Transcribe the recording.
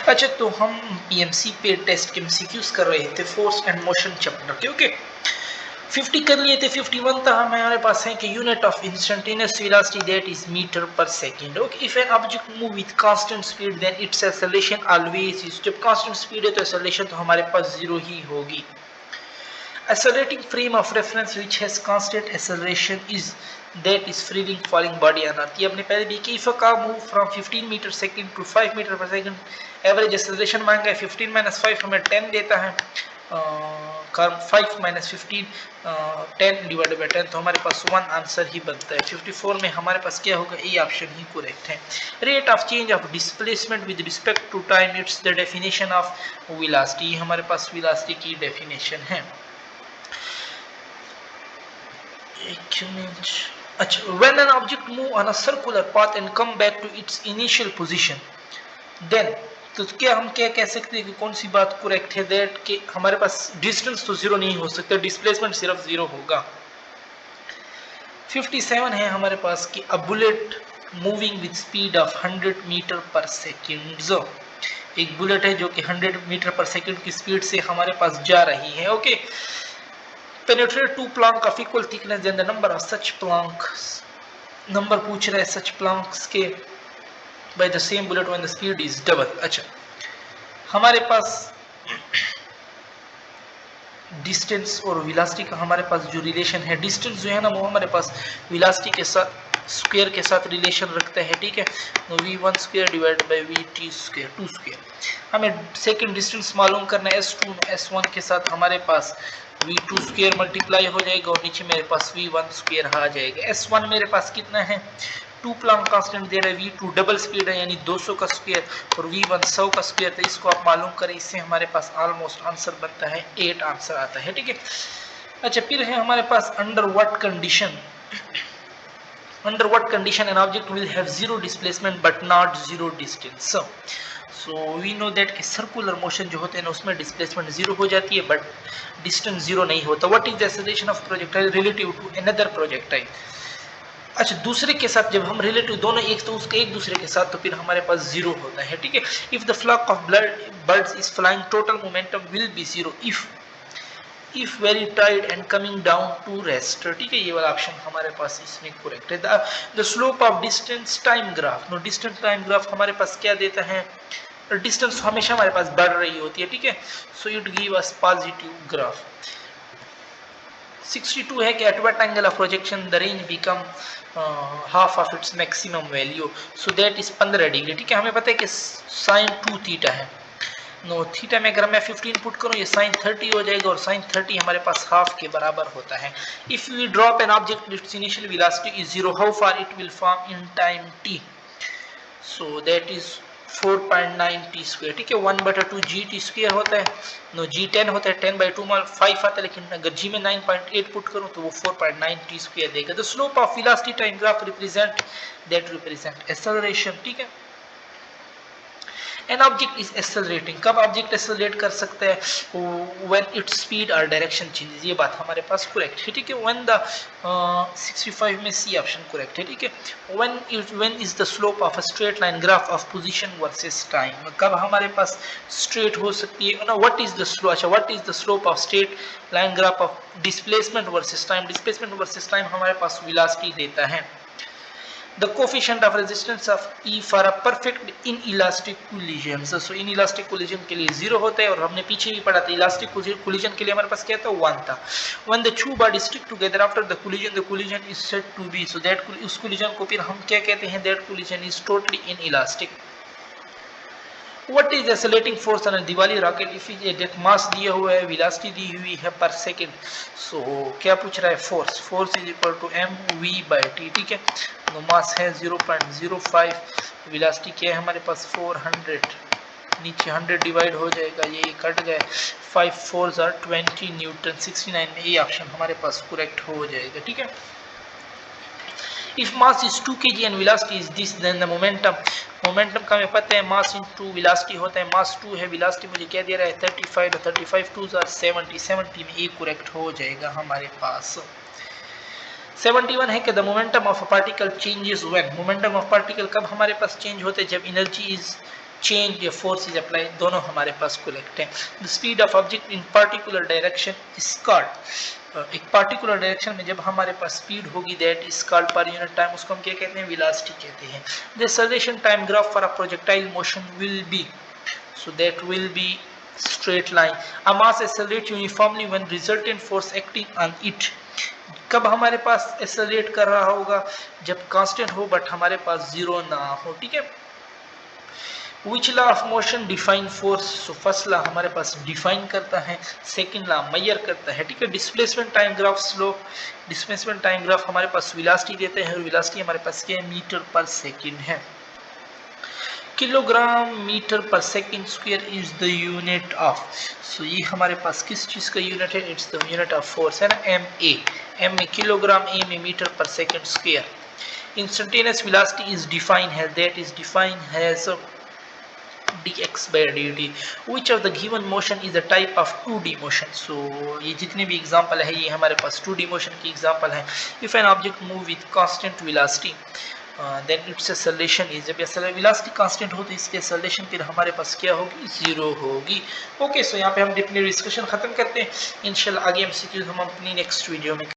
अच्छा, तो हम पीएमसी पे टेस्ट के एमसीक्यूज कर रहे थे फोर्स एंड मोशन चैप्टर के। ओके, 50 कर लिए थे। 51 था हमारे पास है कि unit of instantaneous velocity that is metre per second. Okay, if an object move with constant speed then its acceleration always is. जब कांस्टेंट स्पीड है तो एक्सेलरेशन तो हमारे पास 0 ही होगी। Accelerating frame of reference which has constant acceleration is that is freely falling body on earth। ये हमने पहले भी कि if a car move from 15 meter second to 5 meter per second, average acceleration मांगा है 15 minus 5 हमें 10 देता है। कार 5 minus 15 10 divided by 10, तो हमारे पास 1 आंसर ही बनता है। 54 में हमारे पास क्या होगा, ए ऑप्शन ही करेक्ट है। Rate of change of displacement with respect to time, it's the definition of velocity. हमारे पास वेलोसिटी की डेफिनेशन है। अच्छा, when an object move on a circular path and come back to its initial position, then तो क्या हम क्या कह सकते हैं कि कौन सी बात करेक्ट है, दैट कि हमारे पास डिस्टेंस तो जीरो नहीं हो सकता, डिस्प्लेसमेंट सिर्फ जीरो होगा। 57 है हमारे पास कि a bullet moving with speed of 100 meter पर सेकेंड। एक बुलेट है जो कि 100 मीटर पर सेकेंड की स्पीड से हमारे पास जा रही है। Okay, penetrate two plank of equal thickness, then the number of such planks, number पूछ रहा है such planks के by the same bullet when the speed is double। अच्छा, हमारे पास डिस्टेंस और वेलोसिटी का हमारे पास जो रिलेशन है, डिस्टेंस जो है ना वो हमारे पास वेलोसिटी के साथ स्क्वायर के साथ रिलेशन रखता है। ठीक है, v1 square divide by vt square 2 square. हमें सेकंड डिस्टेंस मालूम करना है, s2 s1 के साथ हमारे पास v2 स्क्वायर मल्टीप्लाई हो जाएगा और नीचे मेरे पास v1 स्क्वायर आ जाएगा। s1 मेरे पास कितना है, 2 प्लांक कांस्टेंट दे रहा है, v2 डबल स्पीड है यानी 200 का स्क्वायर और v1 100 का स्क्वायर, तो इसको आप मालूम करें, इससे हमारे पास ऑलमोस्ट आंसर बनता है 8 आंसर आता है। ठीक है, अच्छा फिर है हमारे पास under what condition, under what condition an object will have zero displacement but not zero distance। so we know that कि circular motion जो होते हैं ना उसमें displacement zero हो जाती है but distance zero नहीं होता। what is the acceleration of projectile relative to another projectile। अच्छा, दूसरे के साथ जब हम रिलेटिव दोनों एक तो उसके एक दूसरे के साथ, तो फिर हमारे पास जीरो होता है। ठीक है, if the flock of birds is flying total momentum will be zero if very टाइड and coming down to rest. ठीक है, ये वाला ऑप्शन हमारे पास इसमें करेक्ट है। The slope of distance time graph, no distance time graph हमारे पास क्या देता है, डिस्टेंस हमेशा हमारे पास बढ़ रही होती है। ठीक है, so it give us positive graph. 62 है कि at what angle of projection the range become half of its maximum value, so that is 15 degree. ठीक है, हमें पता है कि साइन 2 थीटा है, नो थीटा में अगर मैं 15 पुट करूं ये साइन 30 हो जाएगा और साइन 30 हमारे पास हाफ के बराबर होता है। If we drop an object it's initial velocity is 0, how far it will form in time t, so that is 4.9 t square. ठीक है, 1/2 gt स्क्वायर होता है, नो g 10 होता है, 10/2 में 5 आता है, लेकिन अगर g में 9.8 पुट करूं तो वो 4.9 t स्क्वायर देगा। The slope of velocity time graph represent acceleration. ठीक है, एन ऑब्जेक्ट इज एक्सेलरेटिंग, कब ऑब्जेक्ट एक्सेलरेट कर सकता है, व्हेन इट्स स्पीड और डायरेक्शन चेंजेस, ये बात हमारे पास करेक्ट है। ठीक है, व्हेन द 65 में सी ऑप्शन करेक्ट है। ठीक है, when is the slope of a straight line graph of position versus time, कब हमारे पास स्ट्रेट हो सकती है ना, व्हाट इज द स्लो, अच्छा what is the slope of straight line graph of displacement versus time, displacement versus time हमारे पास velocity देता है। The coefficient of resistance of E for a perfect inelastic collision, so inelastic collision के लिए 0 होता है और हमने पीछे भी पढ़ा था इलास्टिक collision के लिए हमारे पास क्या था 1 था। When the two bodies stick together after the collision is said to be, so that उस collision को फिर हम क्या कहते हैं, that collision is totally inelastic। What is the accelerating force on a Diwali rocket if is mass दिया हुआ है, वेलोसिटी दी हुई है पर सेकंड, सो क्या पूछ रहा है, force is equal to mv/t। ठीक है, तो मास है 0.05, वेलोसिटी क्या है हमारे पास 400, नीचे 100 डिवाइड हो जाएगा, ये कट गए, 5 4s are 20 न्यूटन। 69 में ये ऑप्शन हमारे पास करेक्ट हो जाएगा। ठीक है, if mass is 2 kg and velocity is this, then the momentum का हमें पता है मास इनटू वेलोसिटी होता है, मास 2 है, वेलोसिटी मुझे क्या दे रहा है 35, 35 2s are 70, 70 में ये करेक्ट हो जाएगा हमारे पास। 71 है कि the momentum of a particle changes when, momentum of particle कब हमारे पास चेंज होते हैं, जब एनर्जी इज चेंज या फोर्स इज अप्लाई, दोनों हमारे पास करेक्ट है। The speed of object in particular direction is called, एक पार्टिकुलर डायरेक्शन में जब हमारे पास स्पीड होगी that is called per unit time, उसको हम क्या कहते हैं, वेलोसिटी कहते हैं। The acceleration time graph for a projectile motion will be, so that will be straight line. A mass accelerate uniformly when resultant force acting on it. कब हमारे पास accelerate कर रहा होगा, जब कांस्टेंट हो बट हमारे पास जीरो ना हो, ठीक है। Which law of motion define force? So first law हमारे पास डिफाइन करता है, सेकंड लॉ मेजर करता है, ठीक है। Displacement time graph slope, displacement time graph हमारे पास वेलोसिटी देते हैं और वेलोसिटी हमारे पास क्या है, मीटर पर सेकंड है। Kilogram metre per second square is the unit of, so ये हमारे पास किस चीज का यूनिट है, it's the unit of force है ना, एम में किलोग्राम, ए में metre per second square. Instantaneous velocity is defined है, that is defined as dx by dt. Which of the given motion is a type of 2D motion? So ये जितने भी example है ये हमारे पास 2D motion की example है। If an object move with constant velocity then its acceleration is, जब velocity constant हो तो इसकी एक्सेलरेशन फिर हमारे पास क्या होगी, जीरो होगी। ओके, सो यहाँ पे हम अपनी डिस्कशन खत्म करते हैं। इंशाल्लाह आगे एमसीक्यूज हम अपनी नेक्स्ट वीडियो में